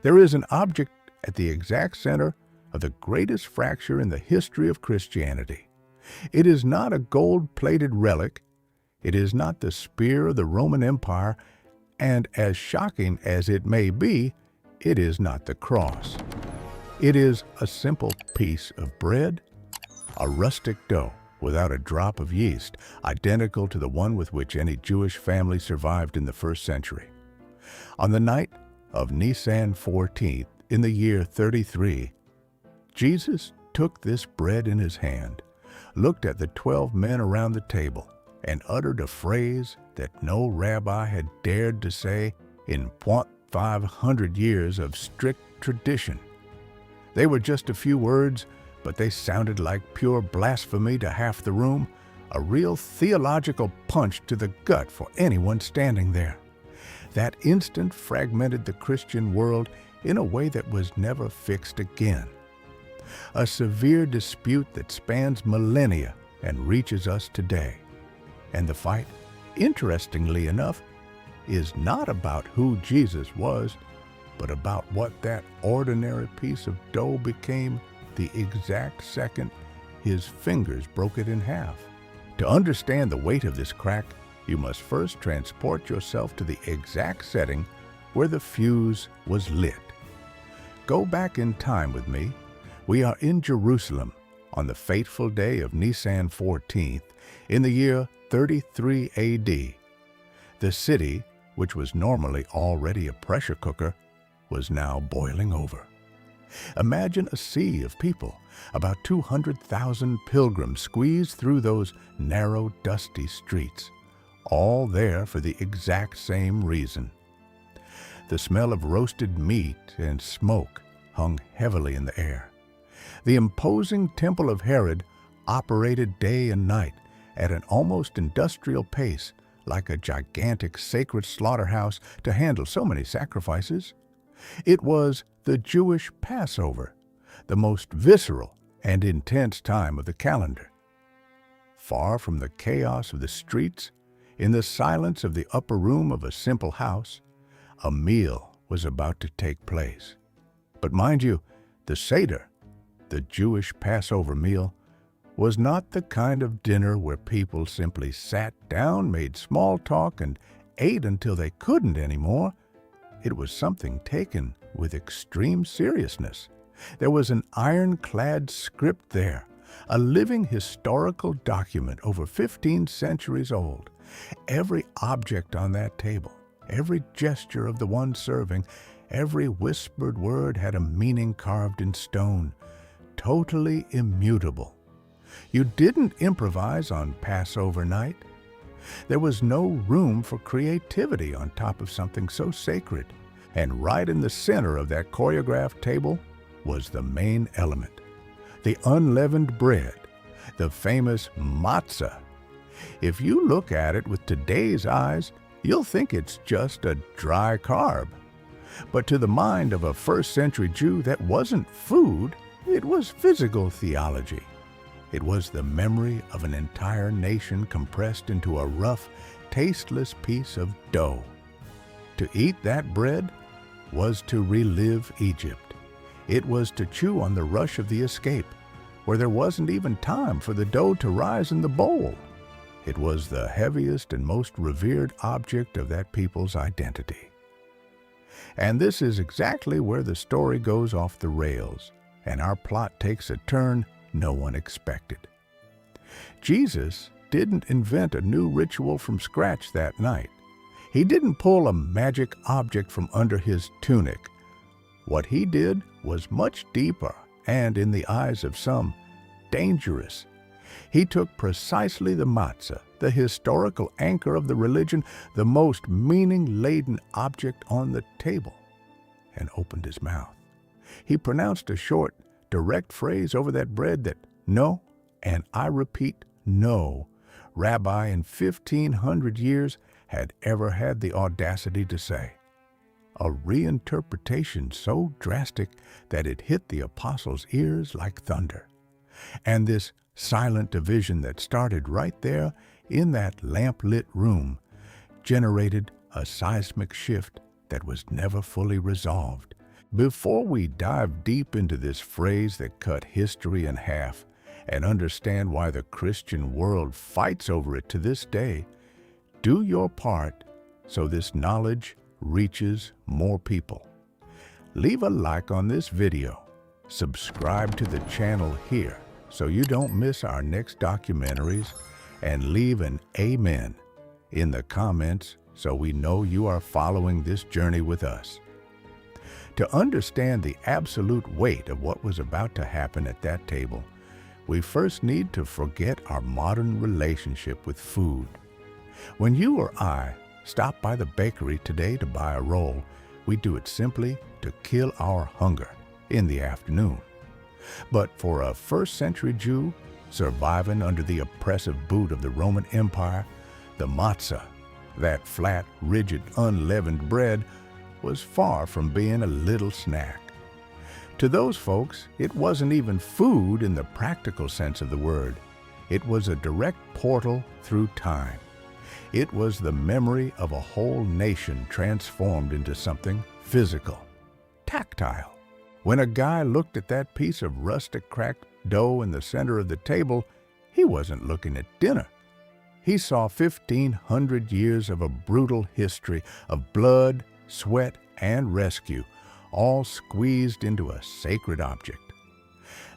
There is an object at the exact center of the greatest fracture in the history of Christianity. It is not a gold-plated relic. It is not the spear of the Roman Empire, and as shocking as it may be, it is not the cross. It is a simple piece of bread, a rustic dough without a drop of yeast, identical to the one with which any Jewish family survived in the first century. On the night of Nisan 14th, in the year 33, Jesus took this bread in his hand, looked at the 12 men around the table, and uttered a phrase that no rabbi had dared to say in 500 years of strict tradition. They were just a few words, but they sounded like pure blasphemy to half the room, a real theological punch to the gut for anyone standing there. That instant fragmented the Christian world in a way that was never fixed again. A severe dispute that spans millennia and reaches us today. And the fight, interestingly enough, is not about who Jesus was, but about what that ordinary piece of dough became the exact second his fingers broke it in half. To understand the weight of this crack, you must first transport yourself to the exact setting where the fuse was lit. Go back in time with me. We are in Jerusalem on the fateful day of Nisan 14th in the year 33 AD. The city, which was normally already a pressure cooker, was now boiling over. Imagine a sea of people, about 200,000 pilgrims squeezed through those narrow, dusty streets, all there for the exact same reason. The smell of roasted meat and smoke hung heavily in the air. The imposing temple of Herod operated day and night at an almost industrial pace, like a gigantic sacred slaughterhouse to handle so many sacrifices. It was the Jewish Passover, the most visceral and intense time of the calendar. Far from the chaos of the streets, in the silence of the upper room of a simple house, a meal was about to take place. But mind you, the Seder, the Jewish Passover meal, was not the kind of dinner where people simply sat down, made small talk, and ate until they couldn't anymore. It was something taken with extreme seriousness. There was an ironclad script there, a living historical document over 15 centuries old. Every object on that table, every gesture of the one serving, every whispered word had a meaning carved in stone, totally immutable. You didn't improvise on Passover night. There was no room for creativity on top of something so sacred. And right in the center of that choreographed table was the main element, the unleavened bread, the famous matzah. If you look at it with today's eyes, you'll think it's just a dry carb. But to the mind of a first-century Jew, that wasn't food, it was physical theology. It was the memory of an entire nation compressed into a rough, tasteless piece of dough. To eat that bread was to relive Egypt. It was to chew on the rush of the escape, where there wasn't even time for the dough to rise in the bowl. It was the heaviest and most revered object of that people's identity. And this is exactly where the story goes off the rails, and our plot takes a turn no one expected. Jesus didn't invent a new ritual from scratch that night. He didn't pull a magic object from under his tunic. What he did was much deeper and, in the eyes of some, dangerous. He took precisely the matzah, the historical anchor of the religion, the most meaning-laden object on the table, and opened his mouth. He pronounced a short, direct phrase over that bread that no, and I repeat, no, rabbi in 1,500 years had ever had the audacity to say. A reinterpretation so drastic that it hit the apostles' ears like thunder. And this silent division that started right there in that lamp-lit room generated a seismic shift that was never fully resolved. Before we dive deep into this phrase that cut history in half and understand why the Christian world fights over it to this day, do your part so this knowledge reaches more people. Leave a like on this video, subscribe to the channel here so you don't miss our next documentaries, and leave an amen in the comments so we know you are following this journey with us. To understand the absolute weight of what was about to happen at that table, we first need to forget our modern relationship with food. When you or I stop by the bakery today to buy a roll, we do it simply to kill our hunger in the afternoon. But for a first-century Jew surviving under the oppressive boot of the Roman Empire, the matzah, that flat, rigid, unleavened bread, was far from being a little snack. To those folks, it wasn't even food in the practical sense of the word. It was a direct portal through time. It was the memory of a whole nation transformed into something physical, tactile. When a guy looked at that piece of rustic cracked dough in the center of the table, he wasn't looking at dinner. He saw 1,500 years of a brutal history of blood, sweat, and rescue, all squeezed into a sacred object.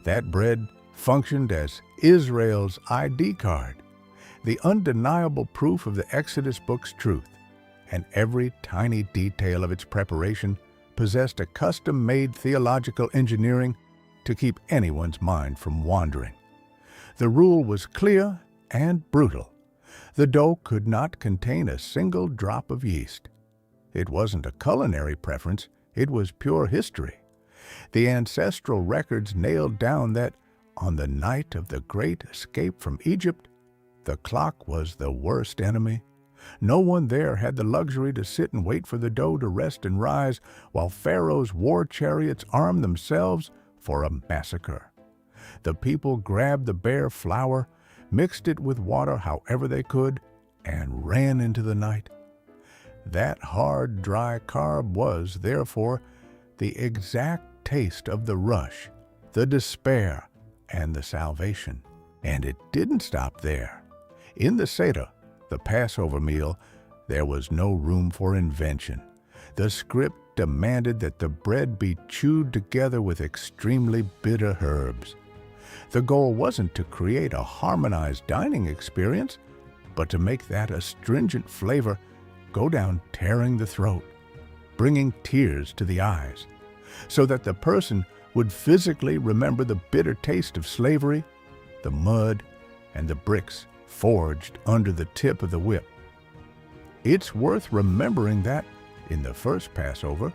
That bread functioned as Israel's ID card, the undeniable proof of the Exodus book's truth, and every tiny detail of its preparation possessed a custom-made theological engineering to keep anyone's mind from wandering. The rule was clear and brutal. The dough could not contain a single drop of yeast. It wasn't a culinary preference, it was pure history. The ancestral records nailed down that on the night of the great escape from Egypt, the clock was the worst enemy. No one there had the luxury to sit and wait for the dough to rest and rise while Pharaoh's war chariots armed themselves for a massacre. The people grabbed the bare flour, mixed it with water however they could, and ran into the night. That hard, dry carb was, therefore, the exact taste of the rush, the despair, and the salvation. And it didn't stop there. In the Seder, the Passover meal, there was no room for invention. The script demanded that the bread be chewed together with extremely bitter herbs. The goal wasn't to create a harmonized dining experience, but to make that astringent flavor go down tearing the throat, bringing tears to the eyes, so that the person would physically remember the bitter taste of slavery, the mud, and the bricks forged under the tip of the whip. It's worth remembering that, in the first Passover,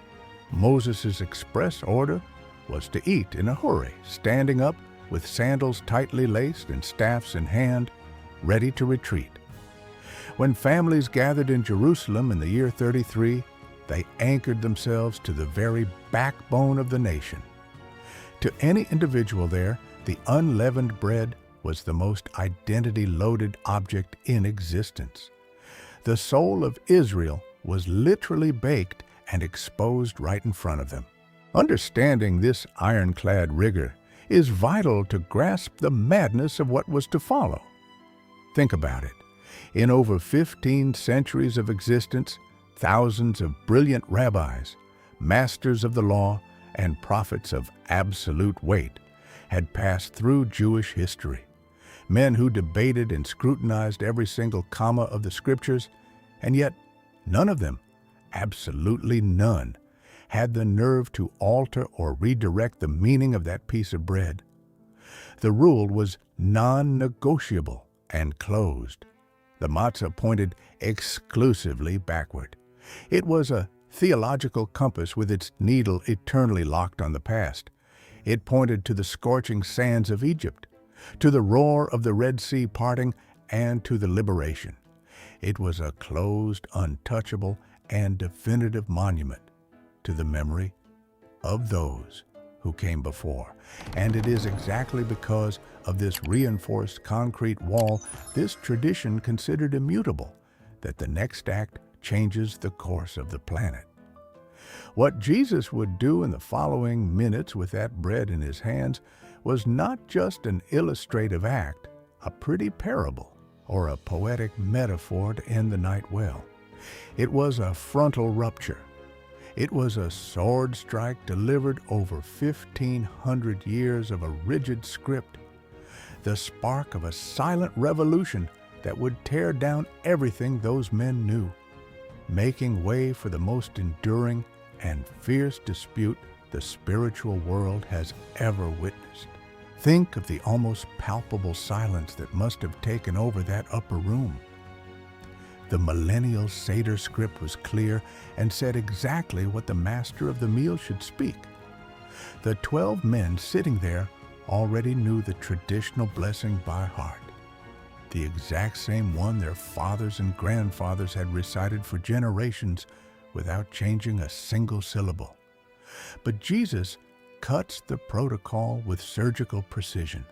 Moses' express order was to eat in a hurry, standing up with sandals tightly laced and staffs in hand, ready to retreat. When families gathered in Jerusalem in the year 33, they anchored themselves to the very backbone of the nation. To any individual there, the unleavened bread was the most identity-loaded object in existence. The soul of Israel was literally baked and exposed right in front of them. Understanding this ironclad rigor is vital to grasp the madness of what was to follow. Think about it. In over 15 centuries of existence, thousands of brilliant rabbis, masters of the law, and prophets of absolute weight had passed through Jewish history. Men who debated and scrutinized every single comma of the scriptures, and yet none of them, absolutely none, had the nerve to alter or redirect the meaning of that piece of bread. The rule was non-negotiable and closed. The matzah pointed exclusively backward. It was a theological compass with its needle eternally locked on the past. It pointed to the scorching sands of Egypt, to the roar of the Red Sea parting, and to the liberation. It was a closed, untouchable, and definitive monument to the memory of those who came before. And it is exactly because of this reinforced concrete wall, this tradition considered immutable, that the next act changes the course of the planet. What Jesus would do in the following minutes with that bread in his hands was not just an illustrative act, a pretty parable, or a poetic metaphor to end the night well. It was a frontal rupture. It was a sword strike delivered over 1,500 years of a rigid script, the spark of a silent revolution that would tear down everything those men knew, making way for the most enduring and fierce dispute the spiritual world has ever witnessed. Think of the almost palpable silence that must have taken over that upper room. The millennial Seder script was clear and said exactly what the master of the meal should speak. The 12 men sitting there already knew the traditional blessing by heart, the exact same one their fathers and grandfathers had recited for generations without changing a single syllable. But Jesus cuts the protocol with surgical precision.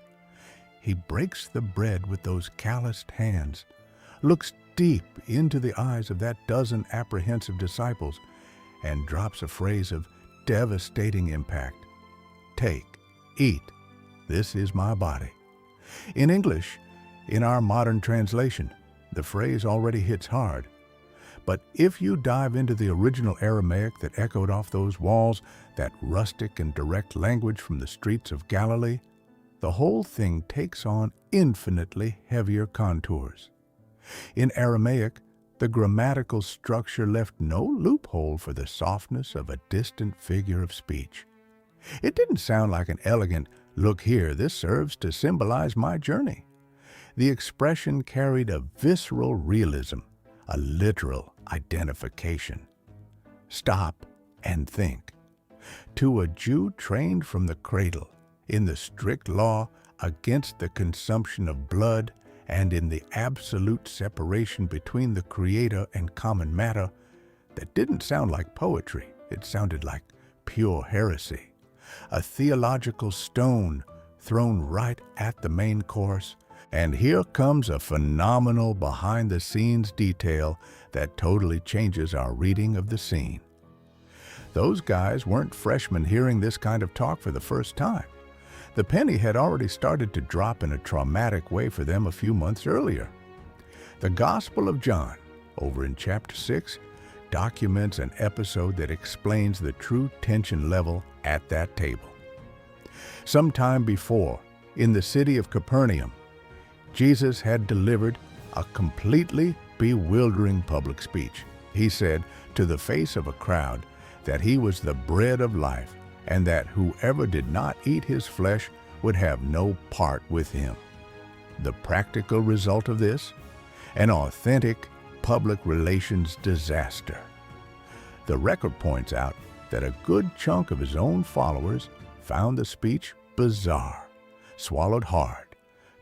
He breaks the bread with those calloused hands, looks deep into the eyes of that dozen apprehensive disciples, and drops a phrase of devastating impact. Take, eat, this is my body. In English, in our modern translation, the phrase already hits hard. But if you dive into the original Aramaic that echoed off those walls, that rustic and direct language from the streets of Galilee, the whole thing takes on infinitely heavier contours. In Aramaic, the grammatical structure left no loophole for the softness of a distant figure of speech. It didn't sound like an elegant, "Look here, this serves to symbolize my journey." The expression carried a visceral realism, a literal identification. Stop and think. To a Jew trained from the cradle in the strict law against the consumption of blood and in the absolute separation between the Creator and common matter, that didn't sound like poetry. It sounded like pure heresy. A theological stone thrown right at the main course, and here comes a phenomenal behind-the-scenes detail that totally changes our reading of the scene. Those guys weren't freshmen hearing this kind of talk for the first time. The penny had already started to drop in a traumatic way for them a few months earlier. The Gospel of John, over in chapter 6, documents an episode that explains the true tension level at that table. Sometime before, in the city of Capernaum, Jesus had delivered a completely bewildering public speech. He said to the face of a crowd that he was the bread of life, and that whoever did not eat his flesh would have no part with him. The practical result of this? An authentic public relations disaster. The record points out that a good chunk of his own followers found the speech bizarre, swallowed hard,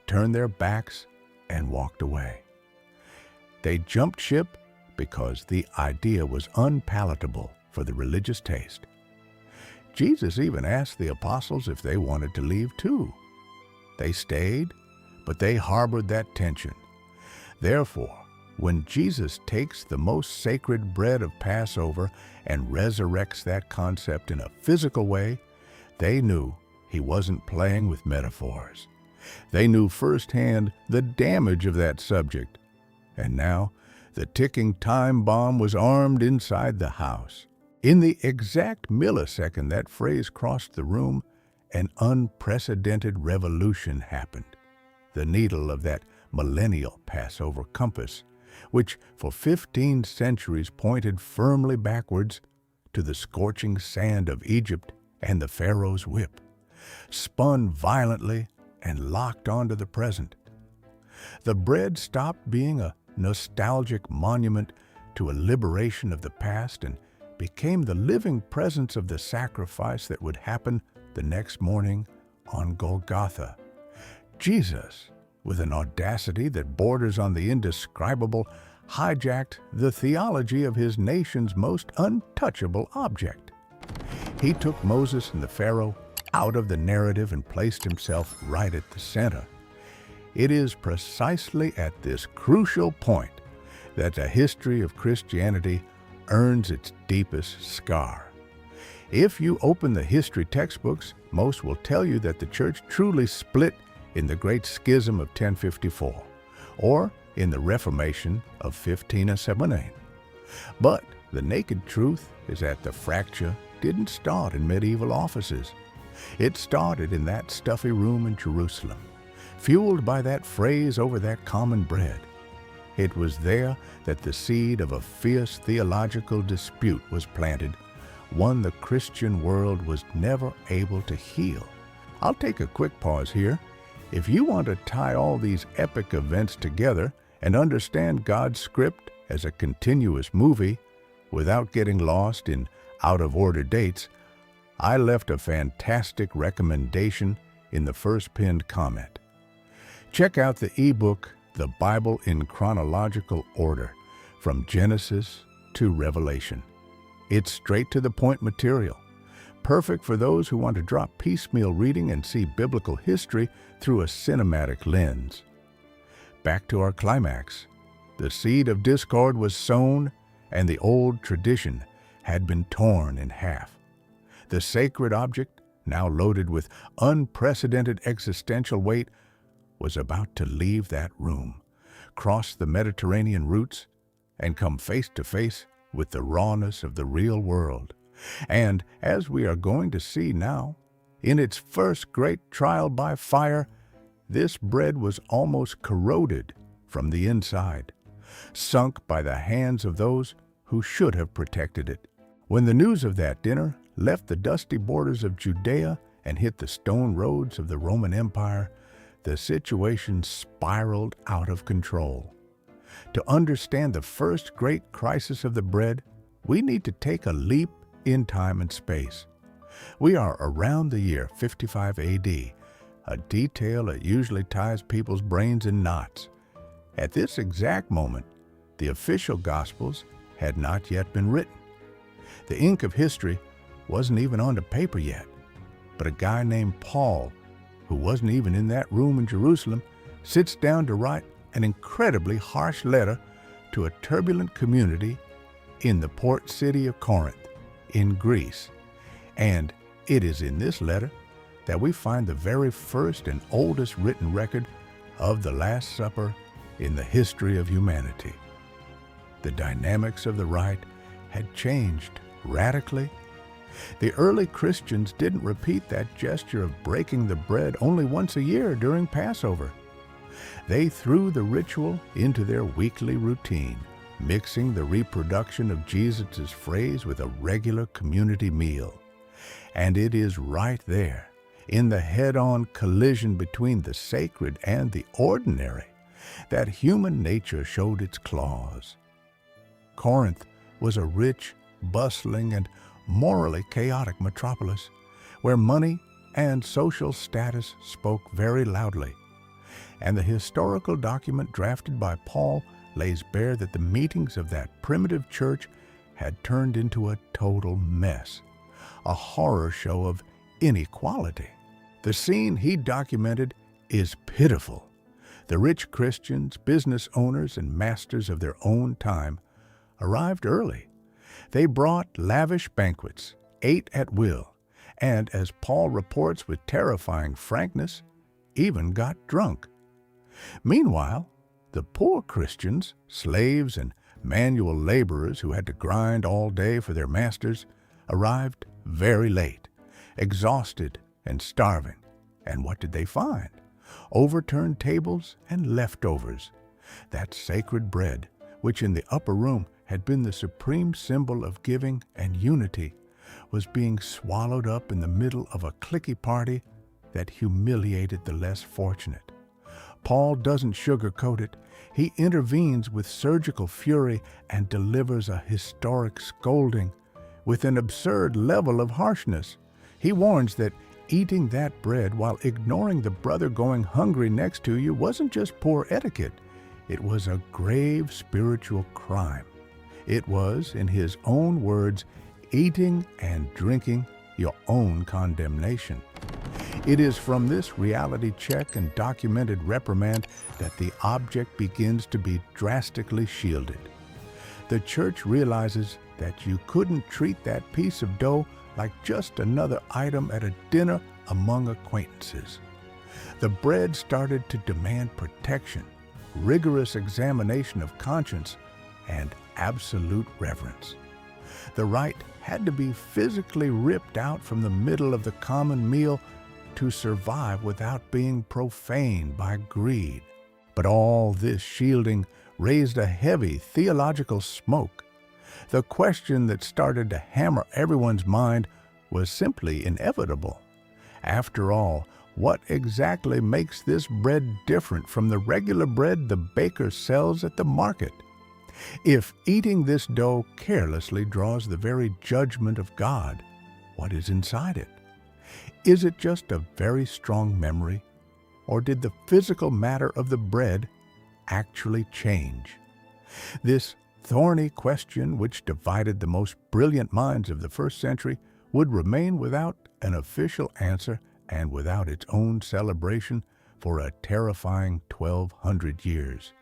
turned their backs, and walked away. They jumped ship because the idea was unpalatable for the religious taste. Jesus even asked the apostles if they wanted to leave too. They stayed, but they harbored that tension. Therefore, when Jesus takes the most sacred bread of Passover and resurrects that concept in a physical way, they knew he wasn't playing with metaphors. They knew firsthand the damage of that subject. And now, the ticking time bomb was armed inside the house. In the exact millisecond that phrase crossed the room, an unprecedented revolution happened. The needle of that millennial Passover compass, which for 15 centuries pointed firmly backwards to the scorching sand of Egypt and the Pharaoh's whip, spun violently and locked onto the present. The bread stopped being a nostalgic monument to a liberation of the past and became the living presence of the sacrifice that would happen the next morning on Golgotha. Jesus, with an audacity that borders on the indescribable, hijacked the theology of his nation's most untouchable object. He took Moses and the Pharaoh out of the narrative and placed himself right at the center. It is precisely at this crucial point that the history of Christianity earns its deepest scar. If you open the history textbooks, most will tell you that the church truly split in the Great Schism of 1054, or in the Reformation of 1517. But the naked truth is that the fracture didn't start in medieval offices. It started in that stuffy room in Jerusalem, fueled by that phrase over that common bread. It was there that the seed of a fierce theological dispute was planted, one the Christian world was never able to heal. I'll take a quick pause here. If you want to tie all these epic events together and understand God's script as a continuous movie without getting lost in out-of-order dates, I left a fantastic recommendation in the first pinned comment. Check out the ebook, The Bible in Chronological Order, from Genesis to Revelation. It's straight-to-the-point material, perfect for those who want to drop piecemeal reading and see biblical history through a cinematic lens. Back to our climax. The seed of discord was sown, and the old tradition had been torn in half. The sacred object, now loaded with unprecedented existential weight, was about to leave that room, cross the Mediterranean routes, and come face to face with the rawness of the real world. And, as we are going to see now, in its first great trial by fire, this bread was almost corroded from the inside, sunk by the hands of those who should have protected it. When the news of that dinner left the dusty borders of Judea and hit the stone roads of the Roman Empire, the situation spiraled out of control. To understand the first great crisis of the bread, we need to take a leap in time and space. We are around the year 55 AD, a detail that usually ties people's brains in knots. At this exact moment, the official Gospels had not yet been written. The ink of history wasn't even on the paper yet, but a guy named Paul, who wasn't even in that room in Jerusalem, sits down to write an incredibly harsh letter to a turbulent community in the port city of Corinth, in Greece. And it is in this letter that we find the very first and oldest written record of the Last Supper in the history of humanity. The dynamics of the rite had changed radically. The early Christians didn't repeat that gesture of breaking the bread only once a year during Passover. They threw the ritual into their weekly routine, mixing the reproduction of Jesus' phrase with a regular community meal. And it is right there, in the head-on collision between the sacred and the ordinary, that human nature showed its claws. Corinth was a rich, bustling, and morally chaotic metropolis, where money and social status spoke very loudly. And the historical document drafted by Paul lays bare that the meetings of that primitive church had turned into a total mess, a horror show of inequality. The scene he documented is pitiful. The rich Christians, business owners, and masters of their own time arrived early. They brought lavish banquets, ate at will, and, as Paul reports with terrifying frankness, even got drunk. Meanwhile, the poor Christians, slaves and manual laborers who had to grind all day for their masters, arrived very late, exhausted and starving. And what did they find? Overturned tables and leftovers. That sacred bread, which in the upper room had been the supreme symbol of giving and unity, was being swallowed up in the middle of a cliquey party that humiliated the less fortunate. Paul doesn't sugarcoat it. He intervenes with surgical fury and delivers a historic scolding with an absurd level of harshness. He warns that eating that bread while ignoring the brother going hungry next to you wasn't just poor etiquette. It was a grave spiritual crime. It was, in his own words, eating and drinking your own condemnation. It is from this reality check and documented reprimand that the object begins to be drastically shielded. The church realizes that you couldn't treat that piece of dough like just another item at a dinner among acquaintances. The bread started to demand protection, rigorous examination of conscience, and absolute reverence. The rite had to be physically ripped out from the middle of the common meal to survive without being profaned by greed. But all this shielding raised a heavy theological smoke. The question that started to hammer everyone's mind was simply inevitable. After all, what exactly makes this bread different from the regular bread the baker sells at the market? If eating this dough carelessly draws the very judgment of God, what is inside it? Is it just a very strong memory, or did the physical matter of the bread actually change? This thorny question, which divided the most brilliant minds of the first century, would remain without an official answer and without its own celebration for a terrifying 1,200 years.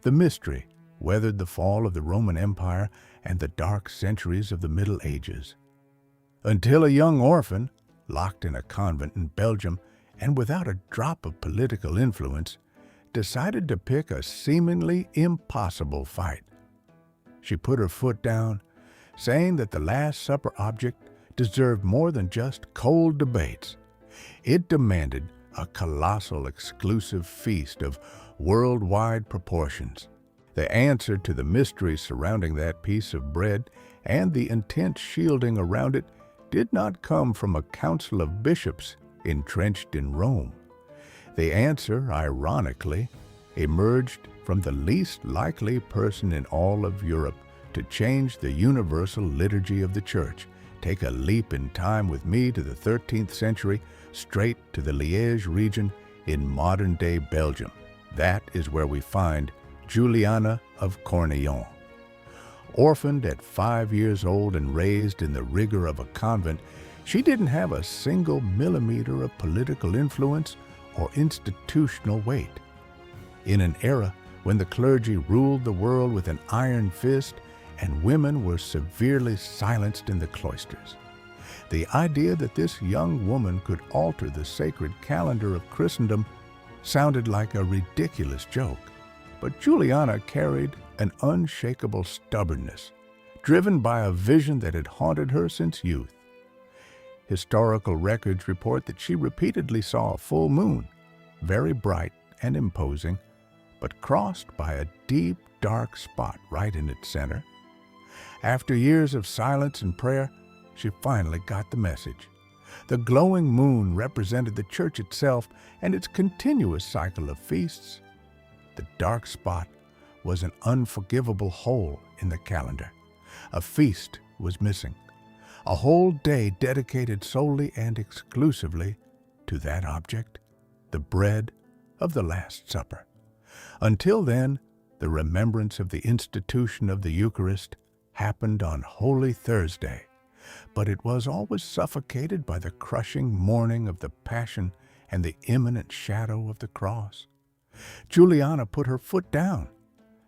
The mystery weathered the fall of the Roman Empire and the dark centuries of the Middle Ages, until a young orphan, locked in a convent in Belgium and without a drop of political influence, decided to pick a seemingly impossible fight. She put her foot down, saying that the Last Supper object deserved more than just cold debates. It demanded a colossal exclusive feast of worldwide proportions. The answer to the mystery surrounding that piece of bread and the intense shielding around it did not come from a council of bishops entrenched in Rome. The answer, ironically, emerged from the least likely person in all of Europe to change the universal liturgy of the Church. Take a leap in time with me to the 13th century, straight to the Liège region in modern-day Belgium. That is where we find Juliana of Cornillon. Orphaned at 5 years old and raised in the rigor of a convent, she didn't have a single millimeter of political influence or institutional weight. In an era when the clergy ruled the world with an iron fist and women were severely silenced in the cloisters, the idea that this young woman could alter the sacred calendar of Christendom sounded like a ridiculous joke. But Juliana carried an unshakable stubbornness, driven by a vision that had haunted her since youth. Historical records report that she repeatedly saw a full moon, very bright and imposing, but crossed by a deep, dark spot right in its center. After years of silence and prayer, she finally got the message. The glowing moon represented the church itself and its continuous cycle of feasts. The dark spot was an unforgivable hole in the calendar. A feast was missing, a whole day dedicated solely and exclusively to that object, the bread of the Last Supper. Until then, the remembrance of the institution of the Eucharist happened on Holy Thursday, but it was always suffocated by the crushing mourning of the Passion and the imminent shadow of the cross. Juliana put her foot down.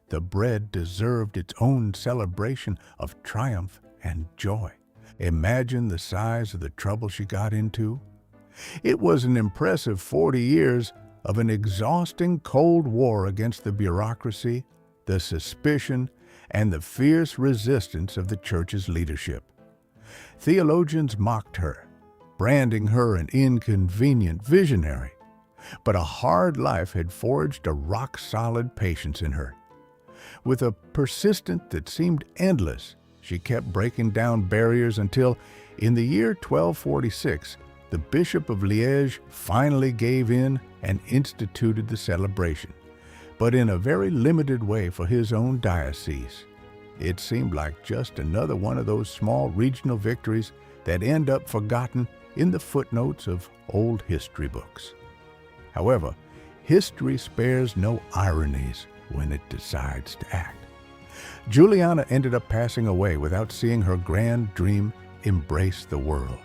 The bread deserved its own celebration of triumph and joy. Imagine the size of the trouble she got into. It was an impressive 40 years of an exhausting cold war against the bureaucracy, the suspicion, and the fierce resistance of the church's leadership. Theologians mocked her, branding her an inconvenient visionary, but a hard life had forged a rock-solid patience in her. With a persistence that seemed endless, she kept breaking down barriers until, in the year 1246, the Bishop of Liège finally gave in and instituted the celebration, but in a very limited way for his own diocese. It seemed like just another one of those small regional victories that end up forgotten in the footnotes of old history books. However, history spares no ironies when it decides to act. Juliana ended up passing away without seeing her grand dream embrace the world.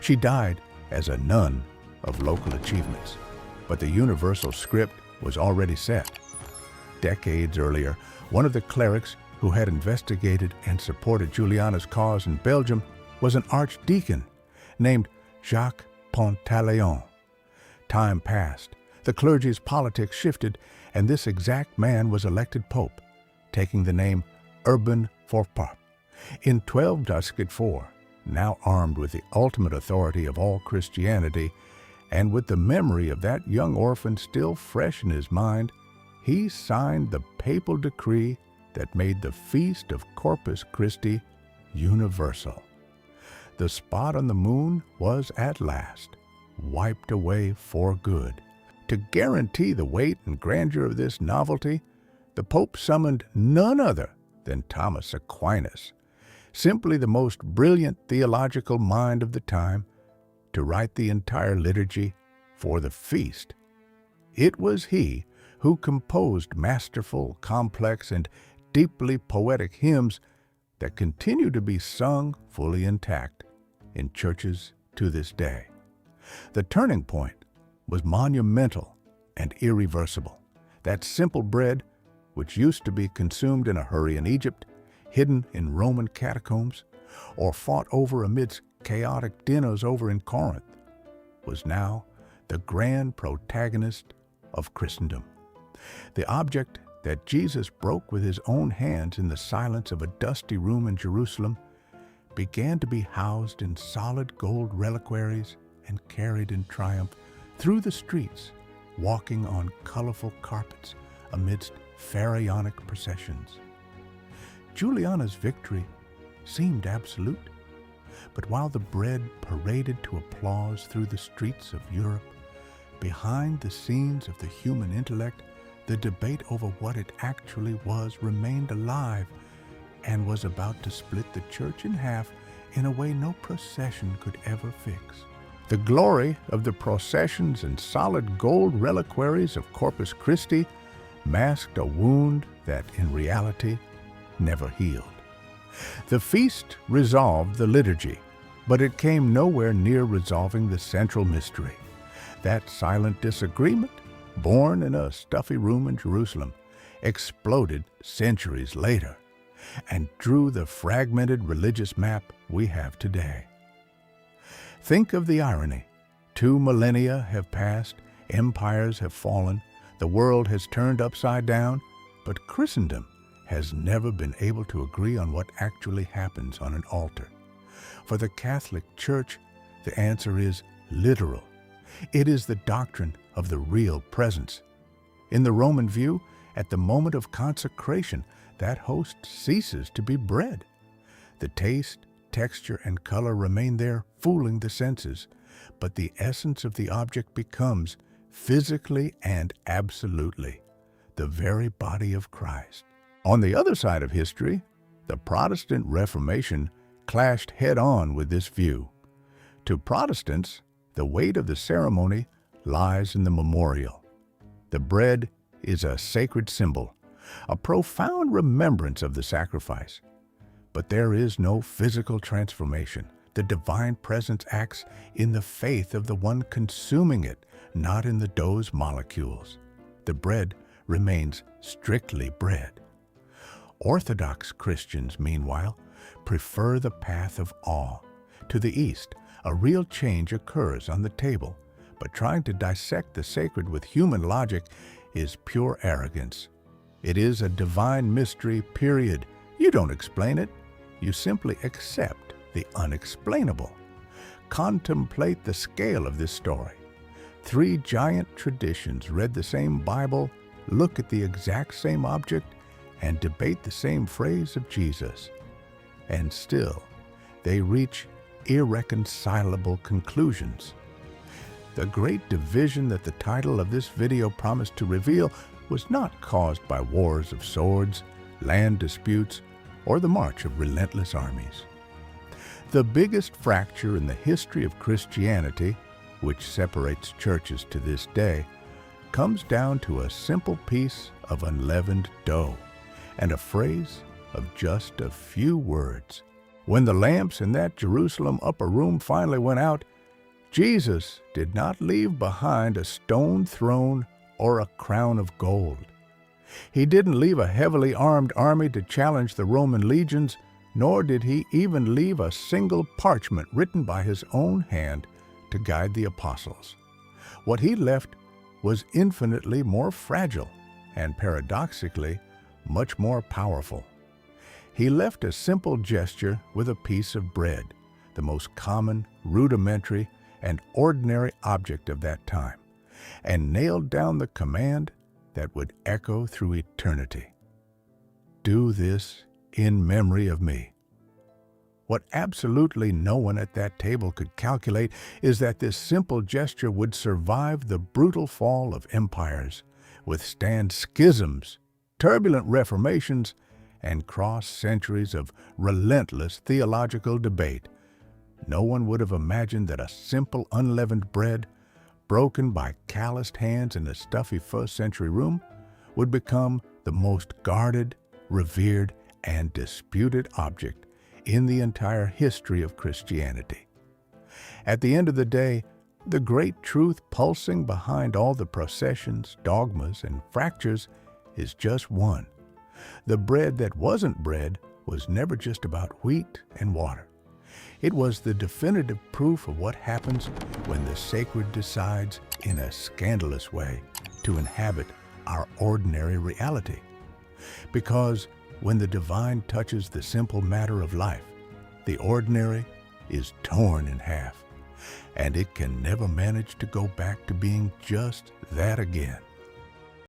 She died as a nun of local achievements, but the universal script was already set. Decades earlier, one of the clerics who had investigated and supported Juliana's cause in Belgium was an archdeacon named Jacques Pantaleon. Time passed, the clergy's politics shifted, and this exact man was elected pope, taking the name Urban IV. In 1294, now armed with the ultimate authority of all Christianity, and with the memory of that young orphan still fresh in his mind, he signed the papal decree that made the feast of Corpus Christi universal. The spot on the moon was at last wiped away for good. To guarantee the weight and grandeur of this novelty, the Pope summoned none other than Thomas Aquinas, simply the most brilliant theological mind of the time, to write the entire liturgy for the feast. It was he who composed masterful, complex, and deeply poetic hymns that continue to be sung fully intact in churches to this day. The turning point was monumental and irreversible. That simple bread, which used to be consumed in a hurry in Egypt, hidden in Roman catacombs, or fought over amidst chaotic dinners over in Corinth, was now the grand protagonist of Christendom. The object that Jesus broke with his own hands in the silence of a dusty room in Jerusalem began to be housed in solid gold reliquaries and carried in triumph through the streets, walking on colorful carpets amidst pharaonic processions. Juliana's victory seemed absolute, but while the bread paraded to applause through the streets of Europe, behind the scenes of the human intellect, the debate over what it actually was remained alive and was about to split the church in half in a way no procession could ever fix. The glory of the processions and solid gold reliquaries of Corpus Christi masked a wound that, in reality, never healed. The feast resolved the liturgy, but it came nowhere near resolving the central mystery. That silent disagreement, born in a stuffy room in Jerusalem, exploded centuries later and drew the fragmented religious map we have today. Think of the irony. 2 millennia have passed, empires have fallen, the world has turned upside down, but Christendom has never been able to agree on what actually happens on an altar. For the Catholic Church, the answer is literal. It is the doctrine of the real presence. In the Roman view, at the moment of consecration, that host ceases to be bread. The taste, texture, and color remain there, fooling the senses, but the essence of the object becomes, physically and absolutely, the very body of Christ. On the other side of history, the Protestant Reformation clashed head-on with this view. To Protestants, the weight of the ceremony lies in the memorial. The bread is a sacred symbol, a profound remembrance of the sacrifice. But there is no physical transformation. The divine presence acts in the faith of the one consuming it, not in the dough's molecules. The bread remains strictly bread. Orthodox Christians, meanwhile, prefer the path of awe. To the East, a real change occurs on the table, but trying to dissect the sacred with human logic is pure arrogance. It is a divine mystery, period. You don't explain it. You simply accept the unexplainable. Contemplate the scale of this story. 3 giant traditions read the same Bible, look at the exact same object, and debate the same phrase of Jesus. And still, they reach irreconcilable conclusions. The great division that the title of this video promised to reveal was not caused by wars of swords, land disputes, or the march of relentless armies. The biggest fracture in the history of Christianity, which separates churches to this day, comes down to a simple piece of unleavened dough and a phrase of just a few words. When the lamps in that Jerusalem upper room finally went out, Jesus did not leave behind a stone throne or a crown of gold. He didn't leave a heavily armed army to challenge the Roman legions, nor did he even leave a single parchment written by his own hand to guide the apostles. What he left was infinitely more fragile and, paradoxically, much more powerful. He left a simple gesture with a piece of bread, the most common, rudimentary, and ordinary object of that time, and nailed down the command that would echo through eternity. Do this in memory of me. What absolutely no one at that table could calculate is that this simple gesture would survive the brutal fall of empires, withstand schisms, turbulent reformations, and cross centuries of relentless theological debate. No one would have imagined that a simple unleavened bread, broken by calloused hands in a stuffy first-century room, would become the most guarded, revered, and disputed object in the entire history of Christianity. At the end of the day, the great truth pulsing behind all the processions, dogmas, and fractures is just one. The bread that wasn't bread was never just about wheat and water. It was the definitive proof of what happens when the sacred decides, in a scandalous way, to inhabit our ordinary reality. Because when the divine touches the simple matter of life, the ordinary is torn in half, and it can never manage to go back to being just that again.